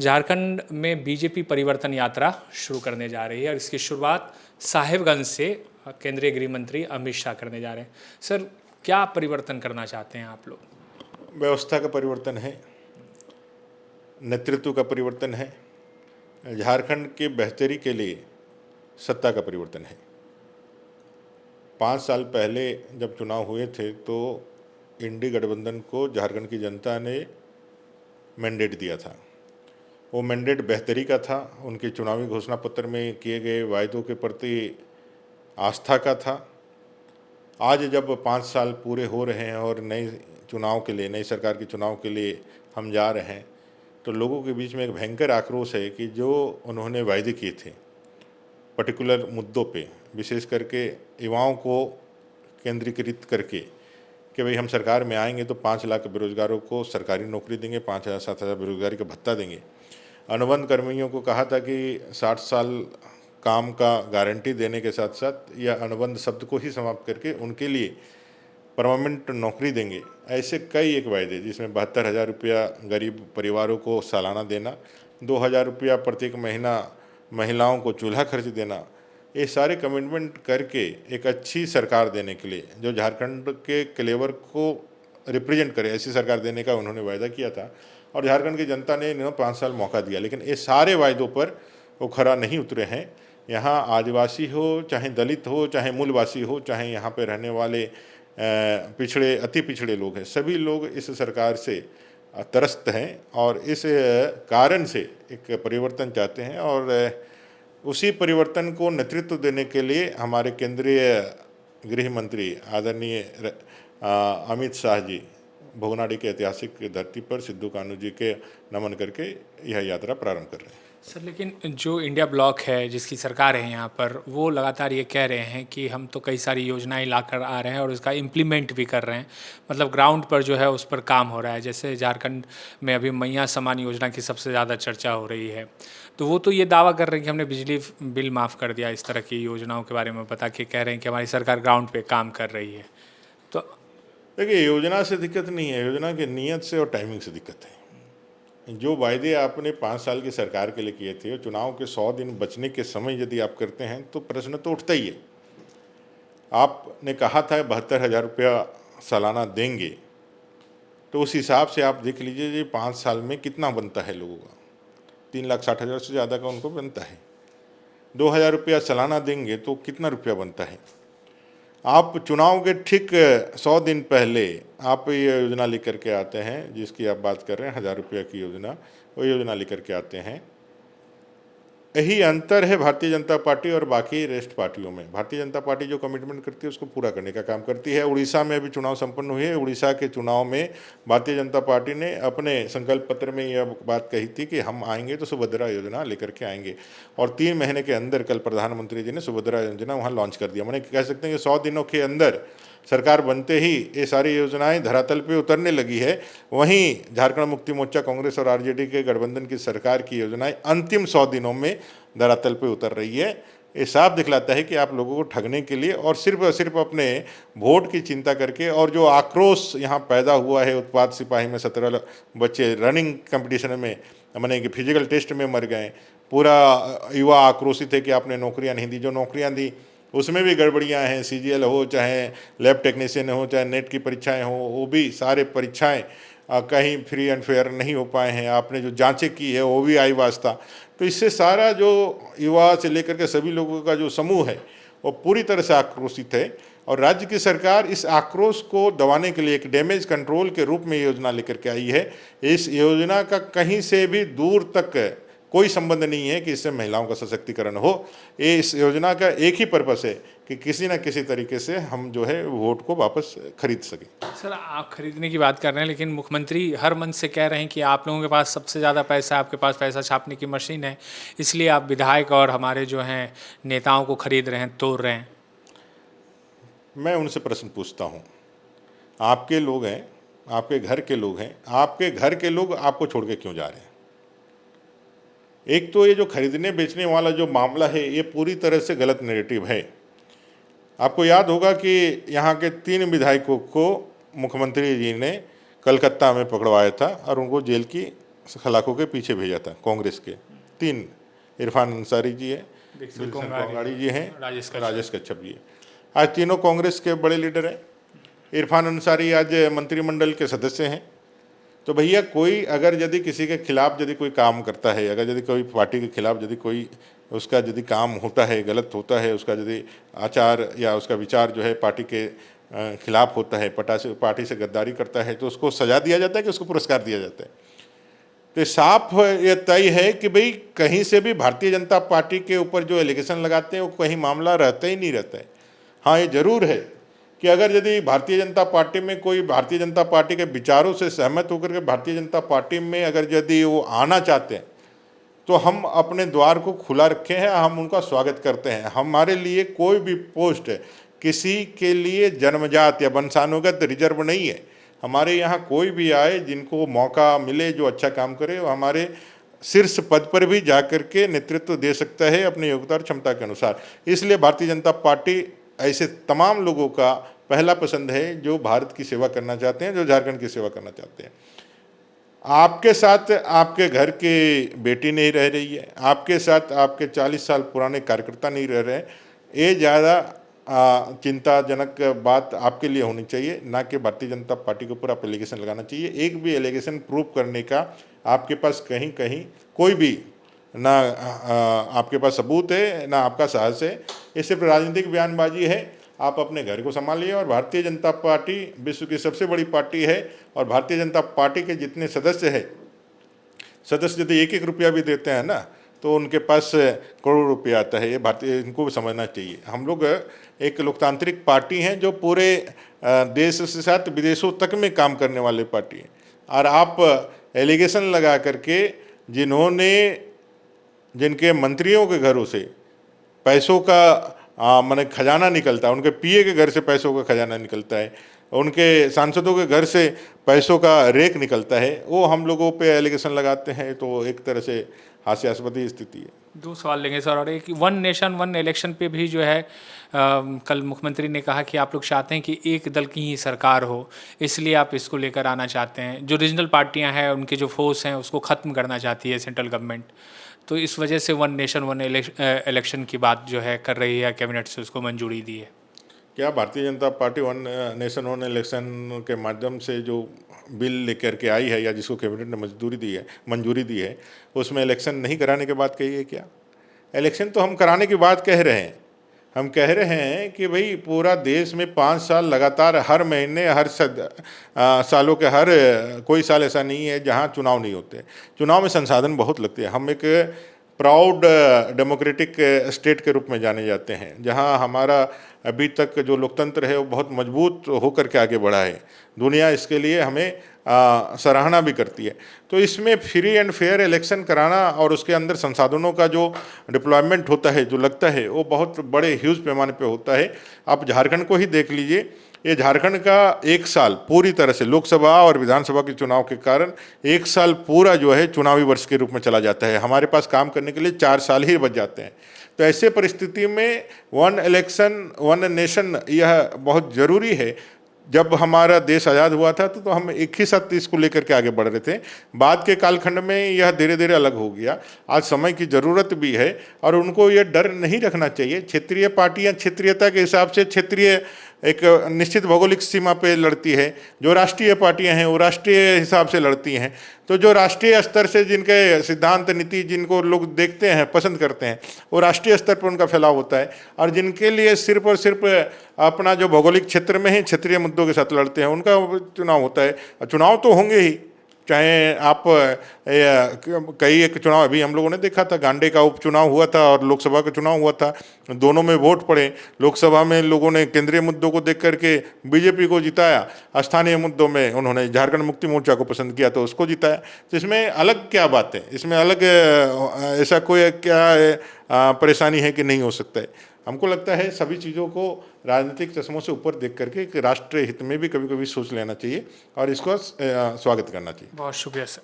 झारखंड में बीजेपी परिवर्तन यात्रा शुरू करने जा रही है और इसकी शुरुआत साहिबगंज से केंद्रीय गृह मंत्री अमित शाह करने जा रहे हैं। सर, क्या परिवर्तन करना चाहते हैं आप लोग? व्यवस्था का परिवर्तन है, नेतृत्व का परिवर्तन है, झारखंड के बेहतरी के लिए सत्ता का परिवर्तन है। 5 साल पहले जब चुनाव हुए थे तो इंडी गठबंधन को झारखंड की जनता ने मैंडेट दिया था। वो मैंडेट बेहतरी का था, उनके चुनावी घोषणा पत्र में किए गए वायदों के प्रति आस्था का था। आज जब 5 साल पूरे हो रहे हैं और नई चुनाव के लिए, नई सरकार के चुनाव के लिए हम जा रहे हैं, तो लोगों के बीच में एक भयंकर आक्रोश है कि जो उन्होंने वायदे किए थे पर्टिकुलर मुद्दों पे, विशेष करके युवाओं को केंद्रीकृत करके कि भाई हम सरकार में आएंगे तो 5 लाख बेरोजगारों को सरकारी नौकरी देंगे, 5,000 7,000 बेरोजगारी का भत्ता देंगे। अनुबंध कर्मियों को कहा था कि 60 साल काम का गारंटी देने के साथ साथ या अनुबंध शब्द को ही समाप्त करके उनके लिए परमानेंट नौकरी देंगे। ऐसे कई एक वायदे जिसमें 72,000 रुपया गरीब परिवारों को सालाना देना, 2,000 रुपया प्रत्येक महीना महिलाओं को चूल्हा खर्च देना, ये सारे कमिटमेंट करके एक अच्छी सरकार देने के लिए जो झारखंड के क्लेवर को रिप्रेजेंट करे, ऐसी सरकार देने का उन्होंने वायदा किया था। और झारखंड की जनता ने इन्हें 5 साल मौका दिया, लेकिन ये सारे वायदों पर वो खरा नहीं उतरे हैं। यहाँ आदिवासी हो, चाहे दलित हो, चाहे मूलवासी हो, चाहे यहाँ पे रहने वाले पिछड़े अति पिछड़े लोग हैं, सभी लोग इस सरकार से त्रस्त हैं और इस कारण से एक परिवर्तन चाहते हैं। और उसी परिवर्तन को नेतृत्व देने के लिए हमारे केंद्रीय गृह मंत्री आदरणीय अमित शाह जी भोगनाडी के ऐतिहासिक धरती पर सिद्धू कान्हू जी के नमन करके यह यात्रा प्रारंभ कर रहे हैं। सर, लेकिन जो इंडिया ब्लॉक है, जिसकी सरकार है यहाँ पर, वो लगातार ये कह रहे हैं कि हम तो कई सारी योजनाएं लाकर आ रहे हैं और उसका इम्प्लीमेंट भी कर रहे हैं। मतलब ग्राउंड पर जो है उस पर काम हो रहा है। जैसे झारखंड में अभी मैया समान योजना की सबसे ज़्यादा चर्चा हो रही है, तो वो तो ये दावा कर रहे हैं कि हमने बिजली बिल माफ़ कर दिया। इस तरह की योजनाओं के बारे में बता के कह रहे हैं कि हमारी सरकार ग्राउंड पर काम कर रही है। तो देखिए, योजना से दिक्कत नहीं है, योजना की नीयत से और टाइमिंग से दिक्कत है। जो वायदे आपने 5 साल की सरकार के लिए किए थे, चुनाव के 100 दिन बचने के समय यदि आप करते हैं तो प्रश्न तो उठता ही है। आपने कहा था 72,000 रुपया सालाना देंगे, तो उस हिसाब से आप देख लीजिए ये 5 साल में कितना बनता है लोगों का। 3,60,000 से ज़्यादा का उनको बनता है। 2,000 रुपया सालाना देंगे तो कितना रुपया बनता है। आप चुनाव के ठीक 100 दिन पहले आप ये योजना लेकर के आते हैं, जिसकी आप बात कर रहे हैं 1,000 रुपया की योजना, वो योजना लेकर के आते हैं। यही अंतर है भारतीय जनता पार्टी और बाकी रेस्ट पार्टियों में। भारतीय जनता पार्टी जो कमिटमेंट करती है उसको पूरा करने का काम करती है। उड़ीसा में अभी चुनाव संपन्न हुए। उड़ीसा के चुनाव में भारतीय जनता पार्टी ने अपने संकल्प पत्र में यह बात कही थी कि हम आएंगे तो सुभद्रा योजना लेकर के आएंगे, और 3 महीने के अंदर कल प्रधानमंत्री जी ने सुभद्रा योजना वहाँ लॉन्च कर दिया। मैंने कह सकते हैं कि 100 दिनों के अंदर सरकार बनते ही ये सारी योजनाएं धरातल पे उतरने लगी है। वहीं झारखंड मुक्ति मोर्चा, कांग्रेस और आरजेडी के गठबंधन की सरकार की योजनाएं अंतिम 100 दिनों में धरातल पे उतर रही है। ये साफ दिखलाता है कि आप लोगों को ठगने के लिए और सिर्फ अपने वोट की चिंता करके, और जो आक्रोश यहाँ पैदा हुआ है, उत्पाद सिपाही में 17 बच्चे रनिंग कंपटीशन में, मैंने कि फिजिकल टेस्ट में मर गए, पूरा युवा आक्रोशित है कि आपने नौकरियाँ नहीं दी। जो नौकरियाँ दी उसमें भी गड़बड़ियाँ हैं, सीजीएल हो, चाहे लैब टेक्नीशियन हो, चाहे नेट की परीक्षाएं हो, वो भी सारे परीक्षाएं कहीं फ्री एंड फेयर नहीं हो पाए हैं। आपने जो जांचें की है वो भी आई वास्ता। तो इससे सारा जो युवा से लेकर के सभी लोगों का जो समूह है वो पूरी तरह से आक्रोशित है, और राज्य की सरकार इस आक्रोश को दबाने के लिए एक डैमेज कंट्रोल के रूप में योजना लेकर के आई है। इस योजना का कहीं से भी दूर तक कोई संबंध नहीं है कि इससे महिलाओं का सशक्तिकरण हो। ये इस योजना का एक ही पर्पस है कि किसी न किसी तरीके से हम जो है वोट को वापस खरीद सकें। सर, आप खरीदने की बात कर रहे हैं, लेकिन मुख्यमंत्री हर मन से कह रहे हैं कि आप लोगों के पास सबसे ज़्यादा पैसा है, आपके पास पैसा छापने की मशीन है, इसलिए आप विधायक और हमारे जो हैं नेताओं को खरीद रहे हैं, तोड़ रहे हैं। मैं उनसे प्रश्न पूछता हूँ, आपके लोग हैं, आपके घर के लोग हैं, आपके घर के लोग आपको छोड़ के क्यों जा रहे हैं? एक तो ये जो खरीदने बेचने वाला जो मामला है ये पूरी तरह से गलत नैरेटिव है। आपको याद होगा कि यहाँ के 3 विधायकों को मुख्यमंत्री जी ने कलकत्ता में पकड़वाया था और उनको जेल की सलाखों के पीछे भेजा था कांग्रेस के। 3 इरफान अंसारी जी है, दीक्षित विल्सन कोंगारी, कोंगाड़ी जी हैं, राजेश कश्यप। राजेश कच्छप जी हैं। आज तीनों कांग्रेस के बड़े लीडर हैं। इरफान अंसारी आज मंत्रिमंडल के सदस्य हैं। तो भैया कोई अगर यदि किसी के खिलाफ यदि कोई काम करता है, अगर यदि कोई पार्टी के खिलाफ यदि कोई उसका यदि काम होता है, गलत होता है, उसका यदि आचार या उसका विचार जो है पार्टी के खिलाफ होता है, पार्टी से गद्दारी करता है, तो उसको सजा दिया जाता है कि उसको पुरस्कार दिया जाता है। तो साफ ये तय है कि भाई कहीं से भी भारतीय जनता पार्टी के ऊपर जो एलिगेशन लगाते हैं वो कहीं मामला रहता ही नहीं रहता है। हाँ, ये जरूर है कि अगर यदि भारतीय जनता पार्टी में कोई भारतीय जनता पार्टी के विचारों से सहमत होकर के भारतीय जनता पार्टी में अगर यदि वो आना चाहते हैं तो हम अपने द्वार को खुला रखे हैं, हम उनका स्वागत करते हैं। हमारे लिए कोई भी पोस्ट किसी के लिए जन्मजात या वंशानुगत रिजर्व नहीं है। हमारे यहाँ कोई भी आए जिनको मौका मिले, जो अच्छा काम करे, वो हमारे शीर्ष पद पर भी जाकर के नेतृत्व दे सकता है अपनी योग्यता और क्षमता के अनुसार। इसलिए भारतीय जनता पार्टी ऐसे तमाम लोगों का पहला पसंद है जो भारत की सेवा करना चाहते हैं, जो झारखंड की सेवा करना चाहते हैं। आपके साथ आपके घर की बेटी नहीं रह रही है, आपके साथ आपके 40 साल पुराने कार्यकर्ता नहीं रह रहे हैं। ये ज़्यादा चिंताजनक बात आपके लिए होनी चाहिए, ना कि भारतीय जनता पार्टी के ऊपर आप एलिगेशन लगाना चाहिए। एक भी एलिगेशन प्रूव करने का आपके पास कहीं कहीं कोई भी ना आपके पास सबूत है, ना आपका साहस है। ये सिर्फ राजनीतिक बयानबाजी है। आप अपने घर को संभालिए। और भारतीय जनता पार्टी विश्व की सबसे बड़ी पार्टी है और भारतीय जनता पार्टी के जितने सदस्य हैं, सदस्य यदि 1-1 रुपया भी देते हैं ना तो उनके पास करोड़ रुपया आता है। ये भारतीय, इनको समझना चाहिए। हम लोग एक लोकतांत्रिक पार्टी हैं जो पूरे देश के साथ विदेशों तक में काम करने वाले पार्टी हैं। और आप एलिगेशन लगा करके जिनके मंत्रियों के घरों से पैसों का माने खजाना निकलता है, उनके पीए के घर से पैसों का खजाना निकलता है, उनके सांसदों के घर से पैसों का रेक निकलता है, वो हम लोगों पे एलिगेशन लगाते हैं। तो एक तरह से हास्यास्पद स्थिति है। 2 सवाल लेंगे सर। और एक वन नेशन वन इलेक्शन पे भी जो है कल मुख्यमंत्री ने कहा कि आप लोग चाहते हैं कि एक दल की ही सरकार हो, इसलिए आप इसको लेकर आना चाहते हैं। जो रीजनल पार्टियां हैं, उनके जो फोर्स हैं, उसको ख़त्म करना चाहती है सेंट्रल गवर्नमेंट। तो इस वजह से वन नेशन वन इलेक्शन की बात जो है कर रही है, कैबिनेट से उसको मंजूरी दी है। क्या Bharatiya Janata party one nation one election के माध्यम से जो बिल लेकर के आई है या जिसको कैबिनेट ने मंजूरी दी है, उसमें इलेक्शन नहीं कराने की बात कही है क्या? इलेक्शन तो हम कराने की बात कह रहे हैं। हम कह रहे हैं कि भाई पूरा देश में 5 साल लगातार हर महीने सालों के हर कोई साल ऐसा नहीं है जहां चुनाव नहीं होते। चुनाव में संसाधन बहुत लगते हैं। हम एक प्राउड डेमोक्रेटिक स्टेट के रूप में जाने जाते हैं, जहां हमारा अभी तक जो लोकतंत्र है वो बहुत मजबूत होकर के आगे बढ़ा है। दुनिया इसके लिए हमें सराहना भी करती है। तो इसमें फ्री एंड फेयर इलेक्शन कराना और उसके अंदर संसाधनों का जो डिप्लॉयमेंट होता है, जो लगता है, वो बहुत बड़े ह्यूज पैमाने पे होता है। आप झारखंड को ही देख लीजिए। ये झारखंड का 1 साल पूरी तरह से लोकसभा और विधानसभा के चुनाव के कारण 1 साल पूरा जो है चुनावी वर्ष के रूप में चला जाता है। हमारे पास काम करने के लिए 4 साल ही बच जाते हैं। तो ऐसे परिस्थिति में वन इलेक्शन वन नेशन यह बहुत ज़रूरी है। जब हमारा देश आज़ाद हुआ था तो हम एक ही साथ इसको लेकर के आगे बढ़ रहे थे। बाद के कालखंड में यह धीरे धीरे अलग हो गया। आज समय की ज़रूरत भी है और उनको ये डर नहीं रखना चाहिए। क्षेत्रीय पार्टियां क्षेत्रीयता के हिसाब से क्षेत्रीय एक निश्चित भौगोलिक सीमा पे लड़ती है। जो राष्ट्रीय पार्टियां हैं वो राष्ट्रीय हिसाब से लड़ती हैं। तो जो राष्ट्रीय स्तर से जिनके सिद्धांत नीति जिनको लोग देखते हैं, पसंद करते हैं, वो राष्ट्रीय स्तर पर उनका फैलाव होता है। और जिनके लिए सिर्फ और सिर्फ अपना जो भौगोलिक क्षेत्र में ही क्षेत्रीय मुद्दों के साथ लड़ते हैं, उनका चुनाव होता है। चुनाव तो होंगे ही, चाहे आप कई एक चुनाव अभी हम लोगों ने देखा था, गांडे का उपचुनाव हुआ था और लोकसभा का चुनाव हुआ था। दोनों में वोट पड़े। लोकसभा में लोगों ने केंद्रीय मुद्दों को देख करके बीजेपी को जिताया, स्थानीय मुद्दों में उन्होंने झारखंड मुक्ति मोर्चा को पसंद किया तो उसको जिताया। तो इसमें अलग क्या बात है? इसमें अलग ऐसा कोई क्या परेशानी है कि नहीं हो सकता है? हमको लगता है सभी चीज़ों को राजनीतिक चश्मों से ऊपर देख करके कि राष्ट्रीय हित में भी कभी कभी सोच लेना चाहिए और इसको स्वागत करना चाहिए। बहुत शुक्रिया सर।